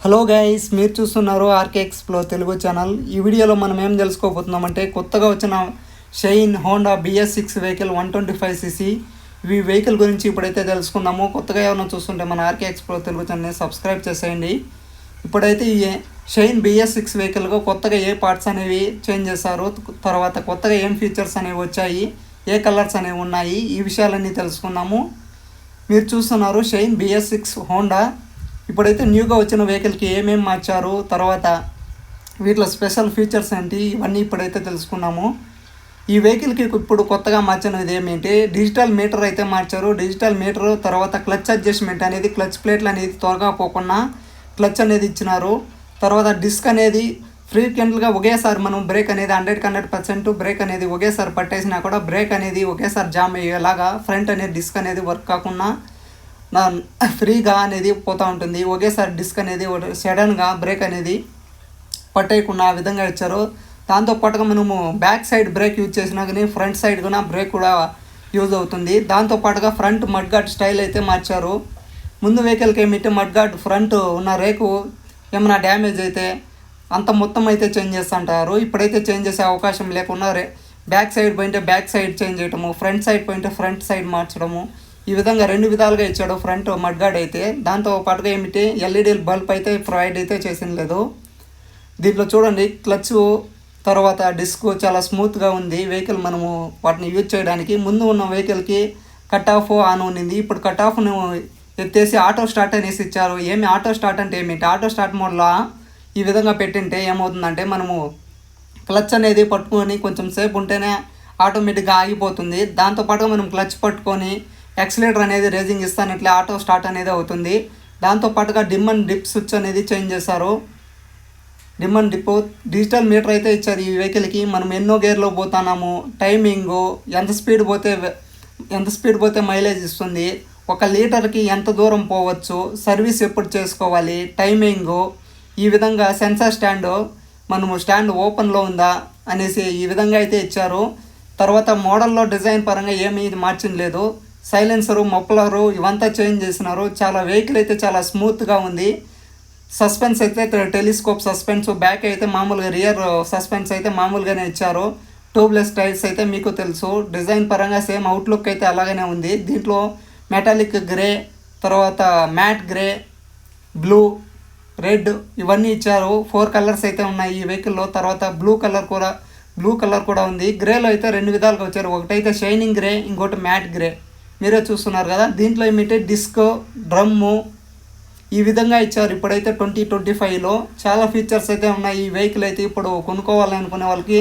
Hello guys, మీరు చూస్తున్నారు RK ఎక్స్ప్లో Telugu channel. ఈ వీడియోలో మనం ఏం తెలుసుకోబోతున్నామంటే కొత్తగా వచ్చిన shine Honda BS6 vehicle 125cc ఈ వెహికల్ గురించి ఇప్పుడైతే తెలుసుకుందాము. కొత్తగా ఏమైనా చూస్తుంటే మన ఆర్కే ఎక్స్ప్లో తెలుగు ఛానల్ని సబ్స్క్రైబ్ చేసేయండి. ఇప్పుడైతే ఈ షైన్ BS6 వెహికల్గా కొత్తగా ఏ పార్ట్స్ అనేవి చేంజ్ చేశారు, తర్వాత కొత్తగా ఏం ఫీచర్స్ అనేవి వచ్చాయి, ఏ కలర్స్ అనేవి ఉన్నాయి, ఈ విషయాలన్నీ తెలుసుకున్నాము. మీరు చూస్తున్నారు షైన్ BS6 హోండా. ఇప్పుడైతే న్యూగా వచ్చిన వెహికల్కి ఏమేమి మార్చారు, తర్వాత వీటిలో స్పెషల్ ఫీచర్స్ ఏంటి, ఇవన్నీ ఇప్పుడైతే తెలుసుకున్నాము. ఈ వెహికల్కి ఇప్పుడు కొత్తగా మార్చినది ఏమిటి, డిజిటల్ మీటర్ అయితే మార్చారు. డిజిటల్ మీటర్ తర్వాత క్లచ్ అడ్జస్ట్మెంట్ అనేది, క్లచ్ ప్లేట్లు అనేది త్వరగా పోకుండా క్లచ్ అనేది ఇచ్చినారు. తర్వాత డిస్క్ అనేది ఫ్రీక్వెంట్గా ఒకేసారి మనం బ్రేక్ అనేది 100% బ్రేక్ అనేది ఒకేసారి పట్టేసినా కూడా బ్రేక్ అనేది ఒకేసారి జామ్ అయ్యేలాగా ఫ్రంట్ అనేది డిస్క్ అనేది వర్క్ కాకుండా ఫ్రీగా అనేది పోతూ ఉంటుంది. ఒకేసారి డిస్క్ అనేది సడన్గా బ్రేక్ అనేది పట్టేయకుండా ఆ విధంగా ఇచ్చారు. దాంతోపాటుగా మనము బ్యాక్ సైడ్ బ్రేక్ యూజ్ చేసినా కానీ ఫ్రంట్ సైడ్ కూడా బ్రేక్ కూడా యూజ్ అవుతుంది. దాంతోపాటుగా ఫ్రంట్ మడ్ గార్డ్ స్టైల్ అయితే మార్చారు. ముందు వెహికల్కి ఏమిటి మడ్ గార్డ్ ఫ్రంట్ ఉన్న రేకు ఏమైనా డ్యామేజ్ అయితే అంత మొత్తం అయితే చేంజ్ చేస్తుంటారు. ఇప్పుడైతే చేంజ్ చేసే అవకాశం లేకుండా బ్యాక్ సైడ్ పోయింటే బ్యాక్ సైడ్ చేంజ్ చేయడము, ఫ్రంట్ సైడ్ పోయింటే ఫ్రంట్ సైడ్ మార్చడము, ఈ విధంగా రెండు విధాలుగా ఇచ్చాడు ఫ్రంట్ మడ్గార్డ్ అయితే. దాంతో పాటుగా ఏమిటి LED బల్బ్ అయితే ప్రొవైడ్ అయితే చేసిన లేదు. దీంట్లో చూడండి క్లచ్ తర్వాత డిస్క్ చాలా స్మూత్గా ఉంది వెహికల్, మనము వాటిని యూజ్ చేయడానికి. ముందు ఉన్న వెహికల్కి కట్ ఆఫ్ ఆన్ ఉన్నింది, ఇప్పుడు కట్ ఆఫ్ను ఎత్తేసి ఆటో స్టార్ట్ అనేసి ఇచ్చారు. ఆటో స్టార్ట్ అంటే ఏమిటి, ఆటో స్టార్ట్ మోడ్లో ఈ విధంగా పెట్టింటే ఏమవుతుందంటే మనము క్లచ్ అనేది పట్టుకొని కొంచెం సేపు ఉంటేనే ఆటోమేటిక్గా ఆగిపోతుంది. దాంతోపాటుగా మనం క్లచ్ పట్టుకొని యాక్సిలేటర్ అనేది రేజింగ్ ఇస్తానట్లే ఆటో స్టార్ట్ అనేది అవుతుంది. దాంతోపాటుగా డిమ్ అండ్ డిప్ స్విచ్ అనేది చేంజ్ చేశారు. Dim and dip digital meter అయితే ఇచ్చారు ఈ వెహికల్కి. మనం ఎన్నో గేర్లో పోతున్నాము, టైమింగు, ఎంత స్పీడ్ పోతే మైలేజ్ ఇస్తుంది, 1 లీటర్కి ఎంత దూరం పోవచ్చు, సర్వీస్ ఎప్పుడు చేసుకోవాలి, టైమింగు, ఈ విధంగా సెన్సార్ స్టాండ్ మనము స్టాండ్ ఓపెన్లో ఉందా అనేసి ఈ విధంగా అయితే ఇచ్చారు. తర్వాత మోడల్లో డిజైన్ పరంగా ఏమీ మార్చింది లేదు. సైలెన్సరు, మఫ్లరు ఇవంతా చేంజ్ చేసినారు. చాలా వెహికల్ అయితే చాలా స్మూత్గా ఉంది. సస్పెన్స్ అయితే టెలిస్కోప్ సస్పెన్స్, బ్యాక్ అయితే మామూలుగా రియర్ సస్పెన్స్ అయితే మామూలుగానే ఇచ్చారు. ట్యూబ్లెస్ టైర్స్ అయితే మీకు తెలుసు. డిజైన్ పరంగా సేమ్ అవుట్లుక్ అయితే అలాగనే ఉంది. దీంట్లో మెటాలిక్ గ్రే, తర్వాత మ్యాట్ గ్రే, బ్లూ, రెడ్ ఇవన్నీ ఇచ్చారు. 4 కలర్స్ అయితే ఉన్నాయి ఈ వెహికల్లో. తర్వాత బ్లూ కలర్ కూడా ఉంది. గ్రేలో అయితే 2 విధాలుగా వచ్చారు. ఒకటైతే షైనింగ్ గ్రే, ఇంకోటి మ్యాట్ గ్రే, మీరే చూస్తున్నారు కదా. దీంట్లో ఏమిటి డిస్క్, డ్రమ్ము ఈ విధంగా ఇచ్చారు. ఇప్పుడైతే 2025లో చాలా ఫీచర్స్ అయితే ఉన్నాయి ఈ వెహికల్ అయితే. ఇప్పుడు కొనుక్కోవాలనుకునే వాళ్ళకి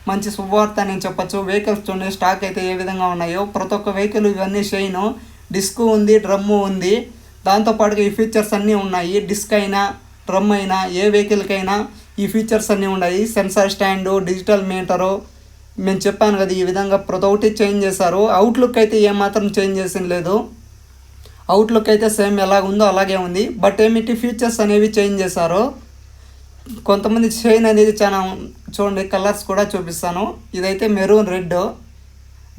మంచి శుభవార్త అని చెప్పచ్చు. వెహికల్స్ చూడండి స్టాక్ అయితే ఏ విధంగా ఉన్నాయో. ప్రతి ఒక్క వెహికల్ ఇవన్నీ షైన్, డిస్క్ ఉంది, డ్రమ్ము ఉంది. దాంతోపాటుగా ఈ ఫీచర్స్ అన్నీ ఉన్నాయి. డిస్క్ అయినా డ్రమ్ అయినా ఏ వెహికల్కైనా ఈ ఫీచర్స్ అన్నీ ఉన్నాయి. సెన్సార్ స్టాండు, డిజిటల్ మీటరు, నేను చెప్పాను కదా ఈ విధంగా ప్రతి ఒక్కటి చేంజ్ చేశారు. అవుట్లుక్ అయితే ఏమాత్రం చేంజ్ చేసిన లేదు. అవుట్లుక్ అయితే సేమ్ ఎలా ఉందో అలాగే ఉంది. బట్ ఏమిటి ఫీచర్స్ అనేవి చేంజ్ చేశారు. కొంతమంది షైన్ అనేది చాలా చూడండి కలర్స్ కూడా చూపిస్తాను. ఇదైతే మెరూన్ రెడ్,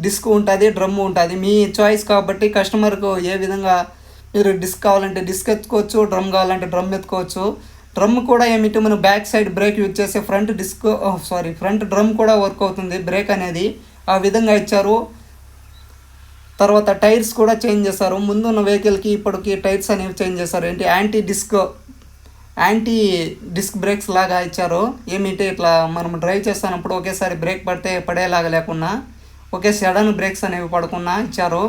డిస్క్ ఉంటుంది, డ్రమ్ ఉంటుంది. మీ చాయిస్ కాబట్టి కస్టమర్కు ఏ విధంగా మీరు డిస్క్ కావాలంటే డిస్క్ ఎత్తుకోవచ్చు, డ్రమ్ కావాలంటే డ్రమ్ ఎత్తుకోవచ్చు. డ్రమ్ కూడా ఏమిటి మనం బ్యాక్ సైడ్ బ్రేక్ యూజ్ చేసే ఫ్రంట్ డ్రమ్ కూడా వర్క్ అవుతుంది బ్రేక్ అనేది, ఆ విధంగా ఇచ్చారు. తర్వాత టైర్స్ కూడా చేంజ్ చేశారు. ముందున్న వెహికల్కి ఇప్పటికి టైర్స్ అనేవి చేంజ్ చేశారు. యాంటీ డిస్క్ బ్రేక్స్ లాగా ఇచ్చారు. ఏమిటి ఇట్లా మనం డ్రైవ్ చేస్తున్నప్పుడు ఒకేసారి బ్రేక్ పడితే పడేలాగా లేకుండా ఒకే సడన్ బ్రేక్స్ అనేవి పడకుండా ఇచ్చారు.